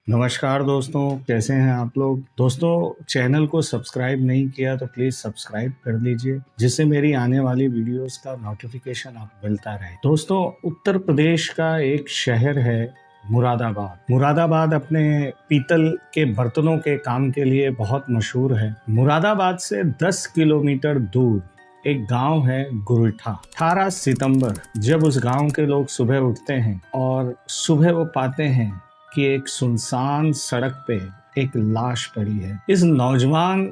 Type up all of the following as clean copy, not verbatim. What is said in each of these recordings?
नमस्कार दोस्तों, कैसे हैं आप लोग। दोस्तों, चैनल को सब्सक्राइब नहीं किया तो प्लीज़ सब्सक्राइब कर लीजिए, जिससे मेरी आने वाली वीडियोस का नोटिफिकेशन आपको मिलता रहे। दोस्तों, उत्तर प्रदेश का एक शहर है मुरादाबाद। मुरादाबाद अपने पीतल के बर्तनों के काम के लिए बहुत मशहूर है। मुरादाबाद से 10 किलोमीटर दूर एक गांव है गुरुठा। 18 सितंबर जब उस गांव के लोग सुबह उठते हैं और सुबह वो पाते हैं कि एक सुनसान सड़क पे एक लाश पड़ी है। इस नौजवान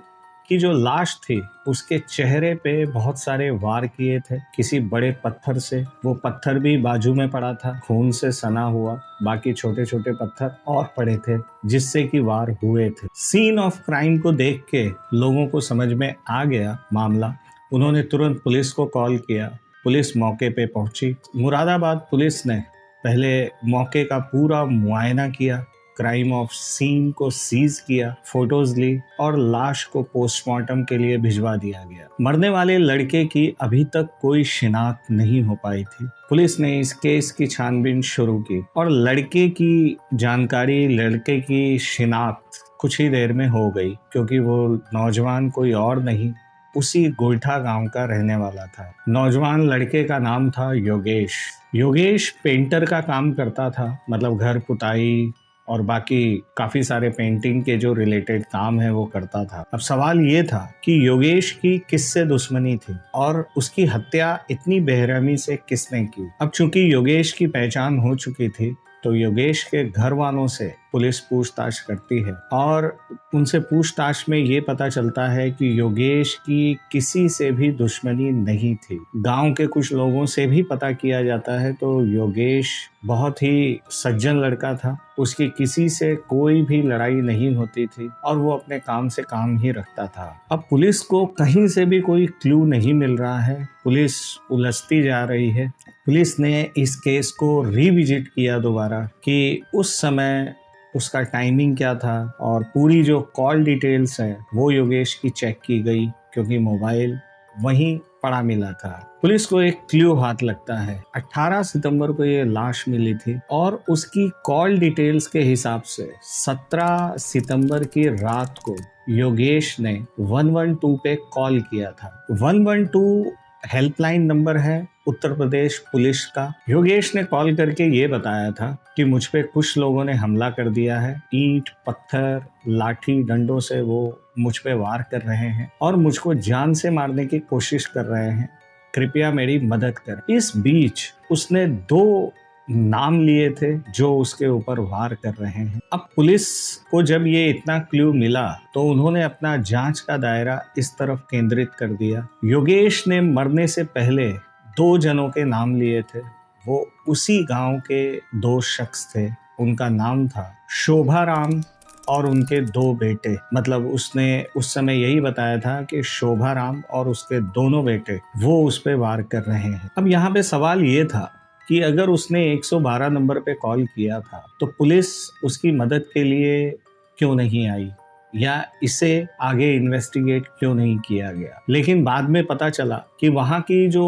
की जो लाश थी, उसके चेहरे पे बहुत सारे वार किए थे किसी बड़े पत्थर से। वो पत्थर भी बाजू में पड़ा था, खून से सना हुआ। बाकी छोटे छोटे पत्थर और पड़े थे जिससे कि वार हुए थे। सीन ऑफ क्राइम को देख के लोगों को समझ में आ गया मामला। उन्होंने तुरंत पुलिस को कॉल किया। पुलिस मौके पे पहुंची। मुरादाबाद पुलिस ने पहले मौके का पूरा मुआयना किया, क्राइम ऑफ सीन को सीज किया, फोटोज ली और लाश को पोस्टमार्टम के लिए भिजवा दिया गया। मरने वाले लड़के की अभी तक कोई शिनाख्त नहीं हो पाई थी। पुलिस ने इस केस की छानबीन शुरू की और लड़के की जानकारी, लड़के की शिनाख्त कुछ ही देर में हो गई, क्योंकि वो नौजवान कोई और नहीं, उसी गोइठा गांव का रहने वाला था। नौजवान लड़के का नाम था योगेश। योगेश पेंटर का काम करता था, मतलब घर पुताई और बाकी काफी सारे पेंटिंग के जो रिलेटेड काम है वो करता था। अब सवाल ये था कि योगेश की किससे दुश्मनी थी और उसकी हत्या इतनी बेरहमी से किसने की। अब चूंकि योगेश की पहचान हो चुकी थी, तो योगेश के घर वालों से पुलिस पूछताछ करती है और उनसे पूछताछ में ये पता चलता है कि योगेश की किसी से भी दुश्मनी नहीं थी। गांव के कुछ लोगों से भी पता किया जाता है तो योगेश बहुत ही सज्जन लड़का था। उसकी किसी से कोई भी लड़ाई नहीं होती थी और वो अपने काम से काम ही रखता था। अब पुलिस को कहीं से भी कोई क्लू नहीं मिल रहा है। पुलिस उलझती जा रही है। पुलिस ने इस केस को रिविजिट किया दोबारा कि उस समय उसका टाइमिंग क्या था और पूरी जो कॉल डिटेल्स है वो योगेश की चेक की गई, क्योंकि मोबाइल वहीं पड़ा मिला था। पुलिस को एक क्लू हाथ लगता है। 18 सितंबर को ये लाश मिली थी और उसकी कॉल डिटेल्स के हिसाब से 17 सितंबर की रात को योगेश ने 112 पे कॉल किया था। 112 हेल्पलाइन नंबर है उत्तर प्रदेश पुलिस का। योगेश ने कॉल करके ये बताया था कि मुझ पे कुछ लोगों ने हमला कर दिया है। ईंट, पत्थर, लाठी, डंडों से वो मुझ पे वार कर रहे हैं और मुझको जान से मारने की कोशिश कर रहे हैं। कृपया मेरी मदद कर। इस बीच उसने 2 नाम लिए थे जो उसके ऊपर वार कर रहे हैं। अब पुलिस को जब ये इतना क्लू मिला तो उन्होंने अपना जांच का दायरा इस तरफ केंद्रित कर दिया। योगेश ने मरने से पहले 2 जनों के नाम लिए थे। वो उसी गांव के 2 शख्स थे। उनका नाम था शोभा राम और उनके 2 बेटे। मतलब उसने उस समय यही बताया था कि शोभा राम और उसके दोनों बेटे वो उस पे वार कर रहे हैं। अब यहाँ पे सवाल ये था कि अगर उसने 112 नंबर पे कॉल किया था तो पुलिस उसकी मदद के लिए क्यों नहीं आई या इसे आगे इन्वेस्टिगेट क्यों नहीं किया गया। लेकिन बाद में पता चला कि वहाँ की जो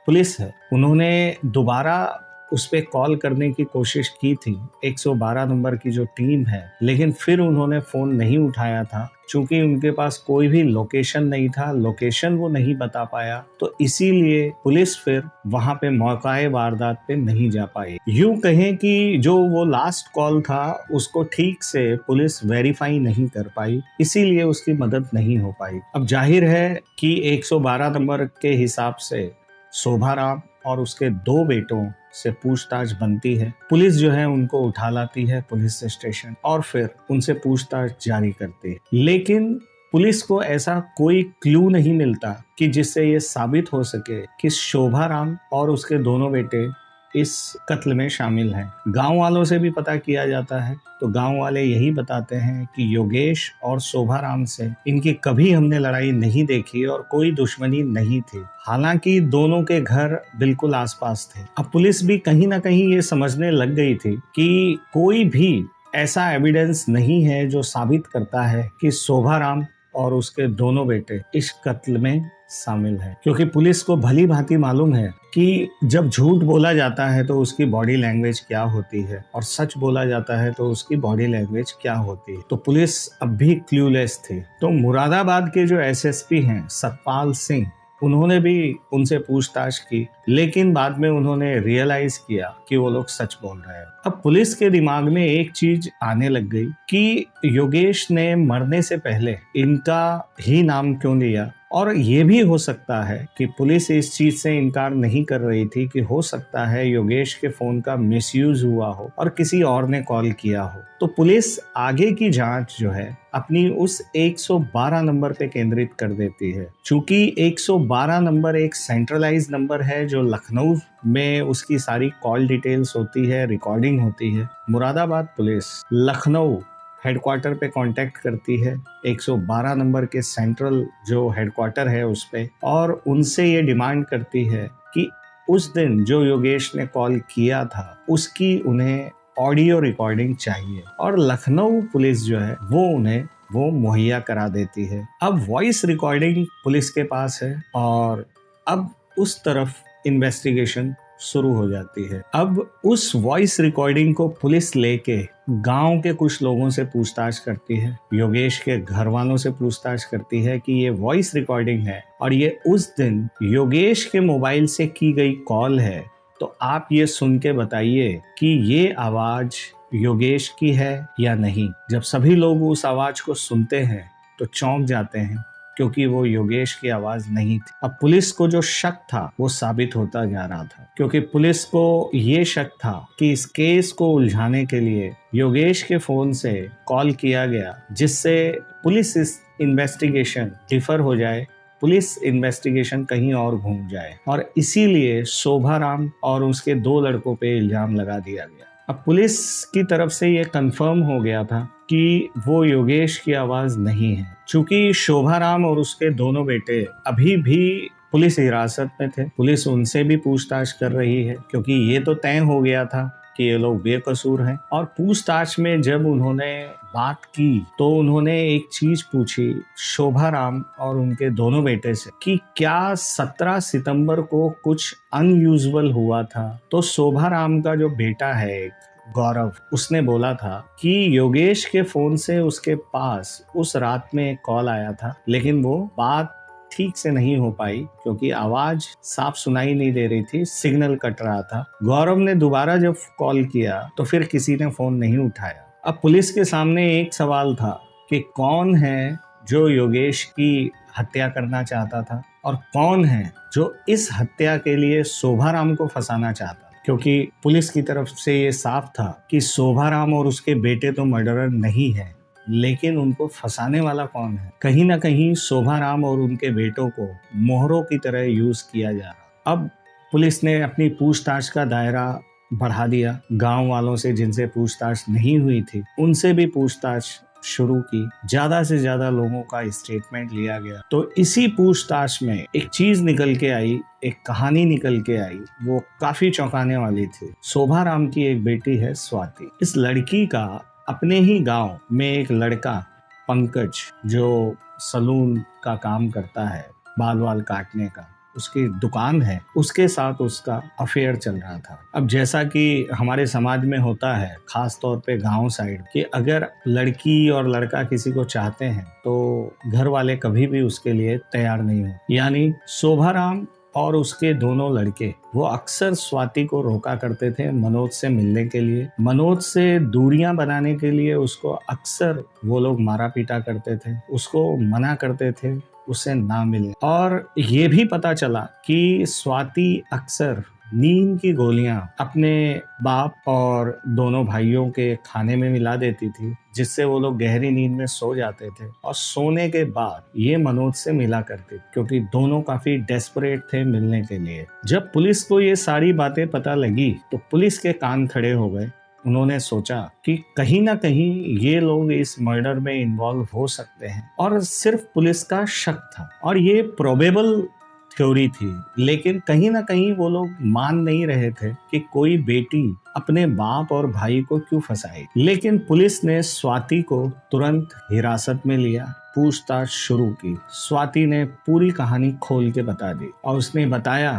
पुलिस है उन्होंने दोबारा उस पे कॉल करने की कोशिश की थी, 112 नंबर की जो टीम है, लेकिन फिर उन्होंने फोन नहीं उठाया था। चूंकि उनके पास कोई भी लोकेशन नहीं था, लोकेशन वो नहीं बता पाया, तो इसीलिए पुलिस फिर वहां पे मौकाए वारदात पे नहीं जा पाई। यूं कहें कि जो वो लास्ट कॉल था उसको ठीक से पुलिस वेरीफाई नहीं कर पाई, इसीलिए उसकी मदद नहीं हो पाई। अब जाहिर है कि 112 नंबर के हिसाब से शोभाराम और उसके 2 बेटों से पूछताछ बनती है। पुलिस जो है उनको उठा लाती है पुलिस स्टेशन और फिर उनसे पूछताछ जारी करती है। लेकिन पुलिस को ऐसा कोई क्लू नहीं मिलता कि जिससे ये साबित हो सके कि शोभाराम और उसके दोनों बेटे इस कत्ल में शामिल हैं। गांव वालों से भी पता किया जाता है तो गांव वाले यही बताते हैं कि योगेश और शोभाराम से इनकी कभी हमने लड़ाई नहीं देखी और कोई दुश्मनी नहीं थी। हालांकि दोनों के घर बिल्कुल आसपास थे। अब पुलिस भी कहीं ना कहीं ये समझने लग गई थी कि कोई भी ऐसा एविडेंस नहीं है जो साबित करता है कि शोभाराम और उसके दोनों बेटे इस कत्ल में शामिल है। क्योंकि पुलिस को भली भांति मालूम है कि जब झूठ बोला जाता है तो उसकी बॉडी लैंग्वेज क्या होती है और सच बोला जाता है तो उसकी बॉडी लैंग्वेज क्या होती है। तो पुलिस अब भी क्लूलेस थी। तो मुरादाबाद के जो एसएसपी हैं सतपाल सिंह, उन्होंने भी उनसे पूछताछ की, लेकिन बाद में उन्होंने रियलाइज किया कि वो लोग सच बोल रहे हैं। अब पुलिस के दिमाग में एक चीज आने लग गई कि योगेश ने मरने से पहले इनका ही नाम क्यों लिया। और ये भी हो सकता है कि पुलिस इस चीज से इनकार नहीं कर रही थी कि हो सकता है योगेश के फोन का मिसयूज हुआ हो और किसी और ने कॉल किया हो। तो पुलिस आगे की जांच जो है अपनी उस 112 नंबर पे केंद्रित कर देती है। चूंकि 112 नंबर एक सेंट्रलाइज नंबर है जो लखनऊ में उसकी सारी कॉल डिटेल्स होती है, रिकॉर्डिंग होती है। मुरादाबाद पुलिस लखनऊ हेडक्वार्टर पे कांटेक्ट करती है 112 नंबर के सेंट्रल जो हेडक्वार्टर है उस पे, और उनसे ये डिमांड करती है कि उस दिन जो योगेश ने कॉल किया था उसकी उन्हें ऑडियो रिकॉर्डिंग चाहिए। और लखनऊ पुलिस जो है वो मुहैया करा देती है। अब वॉइस रिकॉर्डिंग पुलिस के पास है और अब उस तरफ इन्वेस्टिगेशन शुरू हो जाती है। अब उस वॉइस रिकॉर्डिंग को पुलिस लेके गांव के कुछ लोगों से पूछताछ करती है, योगेश के घर वालों से पूछताछ करती है कि ये वॉइस रिकॉर्डिंग है और ये उस दिन योगेश के मोबाइल से की गई कॉल है, तो आप ये सुन के बताइए कि ये आवाज योगेश की है या नहीं। जब सभी लोग उस आवाज को सुनते हैं तो चौंक जाते हैं क्योंकि वो योगेश की आवाज नहीं थी। अब पुलिस को जो शक था वो साबित होता जा रहा था, क्योंकि पुलिस को ये शक था कि इस केस को उलझाने के लिए योगेश के फोन से कॉल किया गया, जिससे पुलिस इस इन्वेस्टिगेशन डिफर हो जाए, पुलिस इन्वेस्टिगेशन कहीं और घूम जाए, और इसीलिए शोभाराम और उसके 2 लड़कों पे इल्जाम लगा दिया गया। अब पुलिस की तरफ से ये कंफर्म हो गया था कि वो योगेश की आवाज नहीं है। चूंकि शोभाराम और उसके दोनों बेटे अभी भी पुलिस हिरासत में थे, पुलिस उनसे भी पूछताछ कर रही है, क्योंकि ये तो तय हो गया था कि ये लोग बेकसूर हैं। और पूछताछ में जब उन्होंने बात की तो उन्होंने एक चीज पूछी शोभाराम और उनके दोनों बेटे से कि क्या 17 सितंबर को कुछ अनयूजुअल हुआ था। तो शोभाराम का जो बेटा है गौरव, उसने बोला था कि योगेश के फोन से उसके पास उस रात में एक कॉल आया था, लेकिन वो बात ठीक से नहीं हो पाई क्योंकि आवाज साफ सुनाई नहीं दे रही थी, सिग्नल कट रहा था। गौरव ने दोबारा जब कॉल किया तो फिर किसी ने फोन नहीं उठाया। अब पुलिस के सामने एक सवाल था कि कौन है जो योगेश की हत्या करना चाहता था और कौन है जो इस हत्या के लिए शोभाराम को फंसाना चाहता, क्योंकि पुलिस की तरफ से ये साफ था कि शोभाराम और उसके बेटे तो मर्डरर नहीं है, लेकिन उनको फंसाने वाला कौन है। कहीं ना कहीं शोभाराम और उनके बेटों को मोहरों की तरह यूज किया जा रहा। अब पुलिस ने अपनी पूछताछ का दायरा बढ़ा दिया, गांव वालों से जिनसे पूछताछ नहीं हुई थी उनसे भी पूछताछ शुरू की, ज्यादा से ज्यादा लोगों का स्टेटमेंट लिया गया। तो इसी पूछताछ में एक चीज निकल के आई, एक कहानी निकल के आई, वो काफी चौंकाने वाली थी। शोभाराम की एक बेटी है स्वाति। इस लड़की का अपने ही गांव में एक लड़का पंकज, जो सलून का काम करता है, बाल वाल काटने का, उसकी दुकान है, उसके साथ उसका अफेयर चल रहा था। अब जैसा कि हमारे समाज में होता है, खास तौर पे गांव साइड, कि अगर लड़की और लड़का किसी को चाहते हैं तो घर वाले कभी भी उसके लिए तैयार नहीं हो। यानी शोभाराम और उसके दोनों लड़के वो अक्सर स्वाति को रोका करते थे मनोज से मिलने के लिए, मनोज से दूरियां बनाने के लिए उसको अक्सर वो लोग मारा पीटा करते थे, उसको मना करते थे उससे ना मिलने। और ये भी पता चला कि स्वाति अक्सर नींद की गोलियां अपने बाप और दोनों भाइयों के खाने में मिला देती थी, जिससे वो लोग गहरी नींद में सो जाते थे, और सोने के बाद ये मनोज से मिला करते क्योंकि दोनों काफी डेस्परेट थे मिलने के लिए। जब पुलिस को ये सारी बातें पता लगी तो पुलिस के कान खड़े हो गए। उन्होंने सोचा कि कहीं ना कहीं ये लोग इस मर्डर में इन्वॉल्व हो सकते हैं, और सिर्फ पुलिस का शक था और ये प्रोबेबल थ्योरी थी, लेकिन कहीं ना कहीं वो लोग मान नहीं रहे थे कि कोई बेटी अपने बाप और भाई को क्यों फंसाए। लेकिन पुलिस ने स्वाति को तुरंत हिरासत में लिया, पूछताछ शुरू की। स्वाति ने पूरी कहानी खोल के बता दी और उसने बताया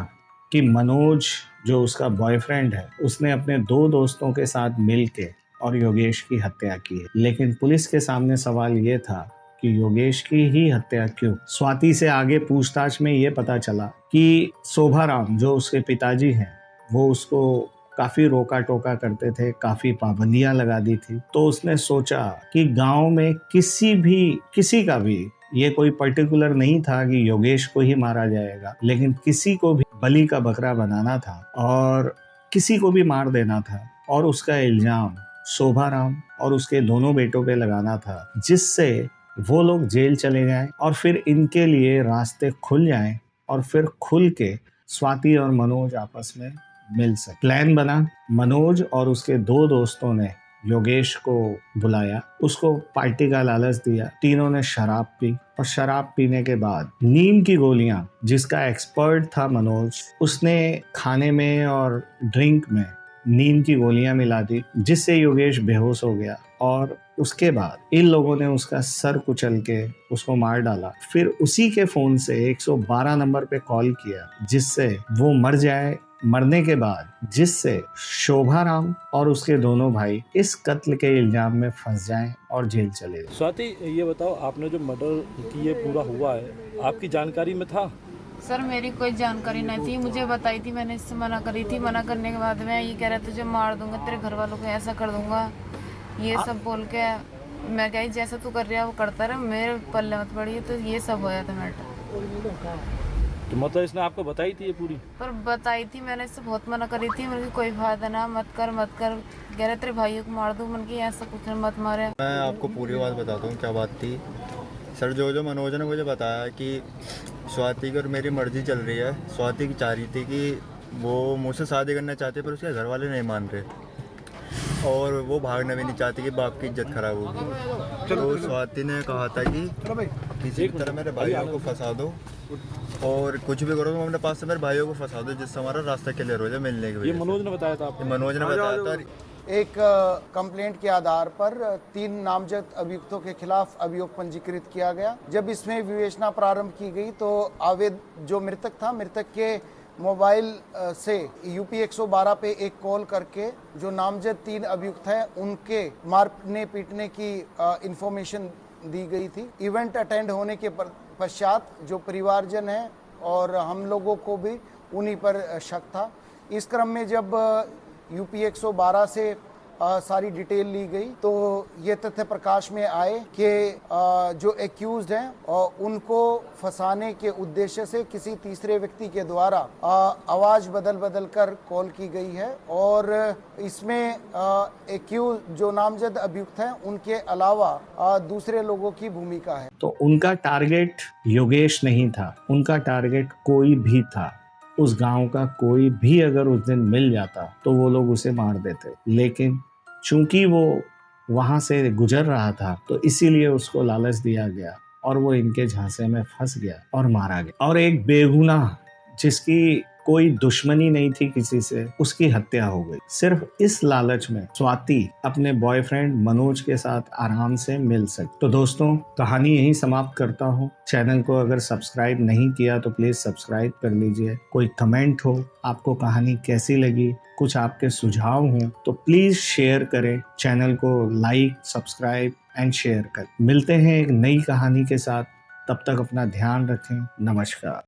कि मनोज जो उसका बॉयफ्रेंड है, उसने अपने 2 दोस्तों के साथ मिलके और योगेश की हत्या की है। लेकिन पुलिस के सामने सवाल ये था कि योगेश की ही हत्या क्यों। स्वाति से आगे पूछताछ में ये पता चला कि शोभाराम जो उसके पिताजी हैं, वो उसको काफी रोका टोका करते थे, काफी पाबंदियां लगा दी थी। तो उसने सोचा कि गांव में किसी का भी, ये कोई पर्टिकुलर नहीं था कि योगेश को ही मारा जाएगा, लेकिन किसी को भी बलि का बकरा बनाना था और किसी को भी मार देना था और उसका इल्जाम शोभाराम और उसके दोनों बेटों पे लगाना था, जिससे वो लोग जेल चले जाएं और फिर इनके लिए रास्ते खुल जाएं और फिर खुल के स्वाति और मनोज आपस में मिल सके। प्लान बना। मनोज और उसके 2 दोस्तों ने योगेश को बुलाया, उसको पार्टी का लालच दिया। तीनों ने शराब पी और शराब पीने के बाद नीम की गोलियां, जिसका एक्सपर्ट था मनोज, उसने खाने में और ड्रिंक में नीम की गोलियां मिला दी, जिससे योगेश बेहोश हो गया और उसके बाद इन लोगों ने उसका सर कुचल के उसको मार डाला। फिर उसी के फोन से 112 नंबर पे कॉल किया, जिससे वो मर जाए। मरने के बाद जिससे शोभाराम और उसके दोनों भाई इस कत्ल के इल्जाम में फंस जाएं और जेल चले जाएं। स्वाति, ये बताओ, आपने जो मर्डर की ये पूरा हुआ है, आपकी जानकारी में था? सर मेरी कोई जानकारी नहीं थी, मुझे बताई थी, मैंने इससे मना करी थी। मना करने के बाद मैं ये कह रहा तुझे मार दूंगा, तेरे घर वालों को ऐसा कर दूंगा, ये सब बोल के मैं कही जैसा तू कर रहा है वो करता रहा, मेरे पल्ले मत पड़ी। तो ये सब होया था मैटर। तो मतलब इसने आपको बताई थी ये पूरी? पर बताई थी, मैंने इससे बहुत मना करी थी, मैंने कोई फायदा ना, मत कर कह रहे तेरे भाइयों को मार दूँ। मन की ऐसा कुछ मत मारे। मैं आपको पूरी बात बताता हूँ क्या बात थी। सर जो मनोज ने मुझे बताया कि स्वाति की और मेरी मर्जी चल रही है। स्वाति की चाह रही थी कि वो मुझसे शादी करना चाहती है, पर उसके घर वाले नहीं मान रहे और वो भागना भी नहीं चाहती कि बाप की इज्जत खराब होगी। तो स्वाति ने कहा था कि किसी भी तरह मेरे भाइयों को फंसा दो और कुछ भी करो, तुम अपने पास से मेरे भाइयों को फंसा दो, जिससे हमारा रास्ता क्लियर हो जाए मिलने के। ये मनोज ने बताया था आपको? मनोज ने बताया था। एक कंप्लेंट के आधार पर 3 नामजद अभियुक्तों के खिलाफ अभियोग पंजीकृत किया गया। जब इसमें विवेचना प्रारंभ की गई तो जो मृतक था, मृतक के मोबाइल से यूपी 112 पे एक कॉल करके जो नामजद 3 अभियुक्त हैं उनके मारने पीटने की इंफॉर्मेशन दी गई थी। इवेंट अटेंड होने के पश्चात जो परिवारजन हैं और हम लोगों को भी उन्हीं पर शक था। इस क्रम में जब यूपी 112 से सारी डिटेल ली गई तो ये तथ्य प्रकाश में आए कि जो एक्यूज्ड हैं उनको फंसाने के उद्देश्य से किसी तीसरे व्यक्ति के द्वारा आवाज बदल कर कॉल की गई है और इसमें एक्यूज जो नामजद अभियुक्त हैं उनके अलावा दूसरे लोगों की भूमिका है। तो उनका टारगेट योगेश नहीं था, उनका टारगेट कोई भी था। उस गांव का कोई भी अगर उस दिन मिल जाता तो वो लोग उसे मार देते, लेकिन चूंकि वो वहां से गुजर रहा था तो इसीलिए उसको लालच दिया गया और वो इनके झांसे में फंस गया और मारा गया। और एक बेगुनाह जिसकी कोई दुश्मनी नहीं थी किसी से, उसकी हत्या हो गई सिर्फ इस लालच में स्वाति अपने बॉयफ्रेंड मनोज के साथ आराम से मिल सकती। तो दोस्तों, कहानी यहीं समाप्त करता हूँ। चैनल को अगर सब्सक्राइब नहीं किया तो प्लीज सब्सक्राइब कर लीजिए। कोई कमेंट हो, आपको कहानी कैसी लगी, कुछ आपके सुझाव हों तो प्लीज शेयर करें। चैनल को लाइक, सब्सक्राइब एंड शेयर करें। मिलते हैं एक नई कहानी के साथ, तब तक अपना ध्यान रखें। नमस्कार।